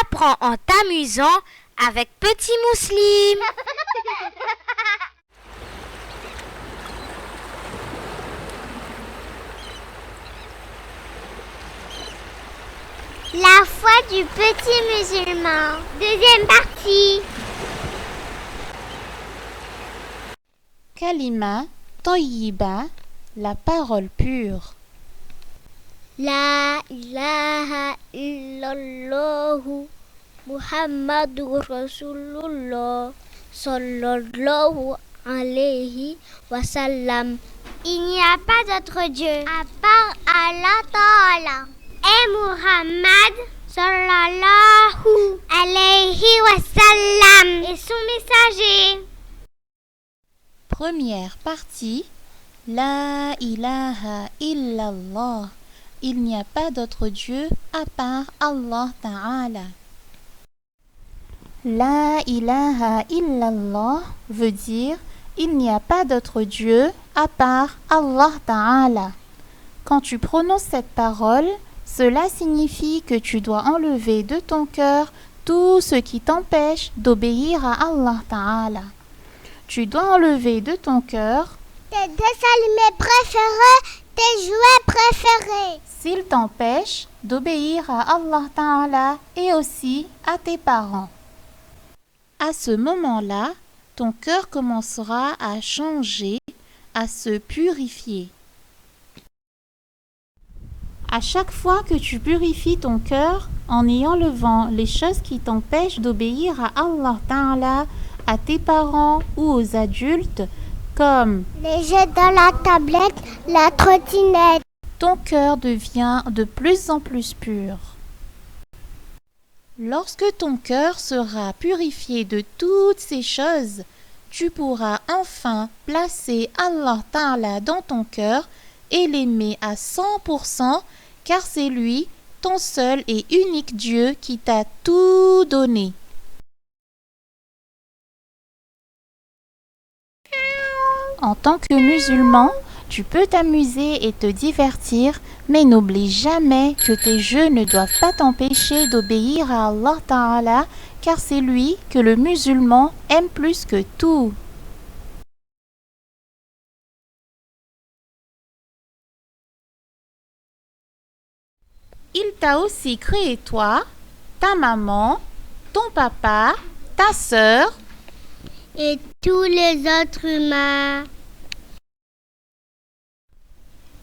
apprends en t'amusant avec Petit Mousseline. La foi du petit musulman. Deuxième partie. Kalima Tayyiba, la parole pure. La ilaha illallah Muhammadur Rasulullah sallallahu alayhi wa sallam. Il n'y a pas d'autre Dieu à part Allah Ta'ala et Muhammad sallallahu alayhi wa sallam et son messager. Première partie. La ilaha illallah. Il n'y a pas d'autre Dieu à part Allah Ta'ala. La ilaha illallah veut dire il n'y a pas d'autre Dieu à part Allah Ta'ala. Quand tu prononces cette parole, cela signifie que tu dois enlever de ton cœur tout ce qui t'empêche d'obéir à Allah Ta'ala. Tu dois enlever de ton cœur tes dessins animés préférés, tes jouets préférés. s'ils t'empêchent d'obéir à Allah Ta'ala et aussi à tes parents. À ce moment-là, ton cœur commencera à changer, à se purifier. À chaque fois que tu purifies ton cœur en y enlevant les choses qui t'empêchent d'obéir à Allah Ta'ala, à tes parents ou aux adultes, comme les jeux dans la tablette, la trottinette, ton cœur devient de plus en plus pur. Lorsque ton cœur sera purifié de toutes ces choses, tu pourras enfin placer Allah Ta'ala dans ton cœur et l'aimer à 100%, car c'est lui, ton seul et unique Dieu qui t'a tout donné. En tant que musulman, tu peux t'amuser et te divertir, mais n'oublie jamais que tes jeux ne doivent pas t'empêcher d'obéir à Allah Ta'ala, car c'est lui que le musulman aime plus que tout. Il t'a aussi créé toi, ta maman, ton papa, ta sœur et tous les autres humains.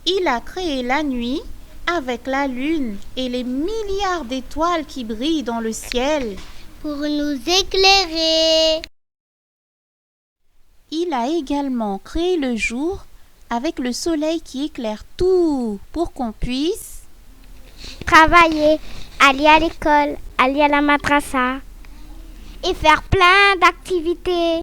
Il a créé la nuit avec la lune et les milliards d'étoiles qui brillent dans le ciel pour nous éclairer. Il a également créé le jour avec le soleil qui éclaire tout pour qu'on puisse travailler, aller à l'école, aller à la madrasa et faire plein d'activités.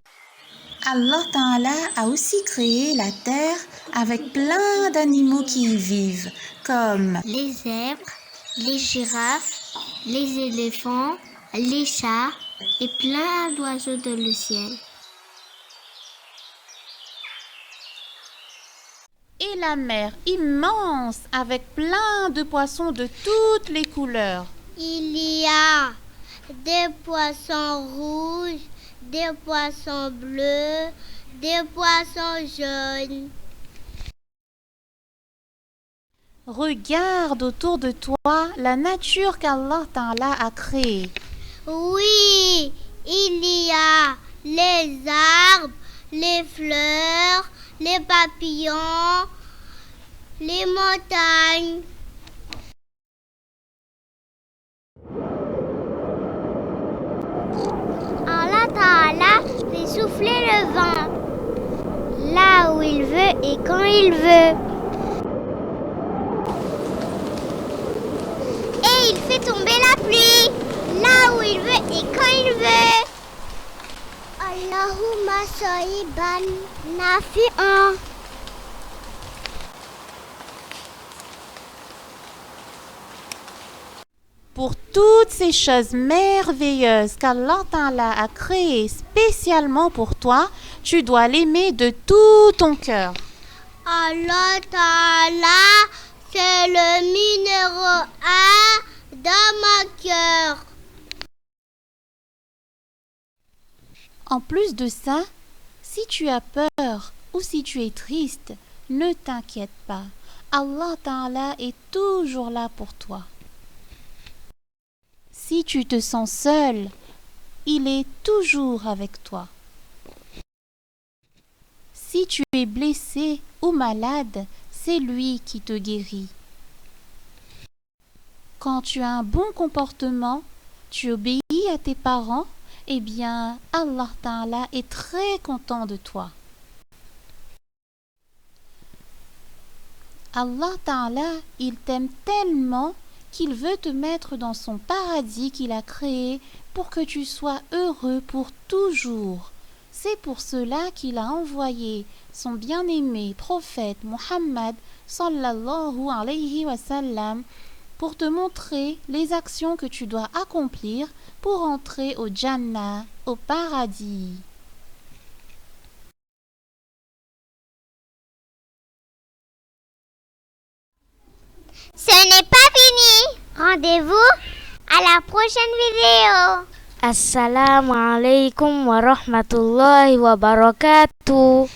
Allah Ta'ala a aussi créé la terre avec plein d'animaux qui y vivent, comme les zèbres, les girafes, les éléphants, les chats et plein d'oiseaux dans le ciel. Et la mer immense avec plein de poissons de toutes les couleurs. Il y a des poissons rouges, des poissons bleus, des poissons jaunes. Regarde autour de toi la nature qu'Allah Ta'ala a créée. Oui, il y a les arbres, les fleurs, les papillons, les montagnes. Allah Ta'ala fait souffler le vent là où il veut et quand il veut. Et il fait tomber la pluie là où il veut et quand il veut. Allahumma sa'iban nafi'an. Pour toutes ces choses merveilleuses qu'Allah Ta'ala a créées spécialement pour toi, tu dois l'aimer de tout ton cœur. Allah Ta'ala, c'est le numéro 1 dans mon cœur. En plus de ça, si tu as peur ou si tu es triste, ne t'inquiète pas. Allah Ta'ala est toujours là pour toi. Si tu te sens seul, il est toujours avec toi. Si tu es blessé ou malade, c'est lui qui te guérit. Quand tu as un bon comportement, tu obéis à tes parents, eh bien, Allah Ta'ala est très content de toi. Allah Ta'ala, il t'aime tellement qu'il veut te mettre dans son paradis qu'il a créé pour que tu sois heureux pour toujours. C'est pour cela qu'il a envoyé son bien-aimé prophète Muhammad sallallahu alayhi wa sallam pour te montrer les actions que tu dois accomplir pour entrer au Jannah, au paradis. Ce n'est pas fini. Rendez-vous à la prochaine vidéo. Assalamu alaikum wa rahmatullahi wa barakatuh.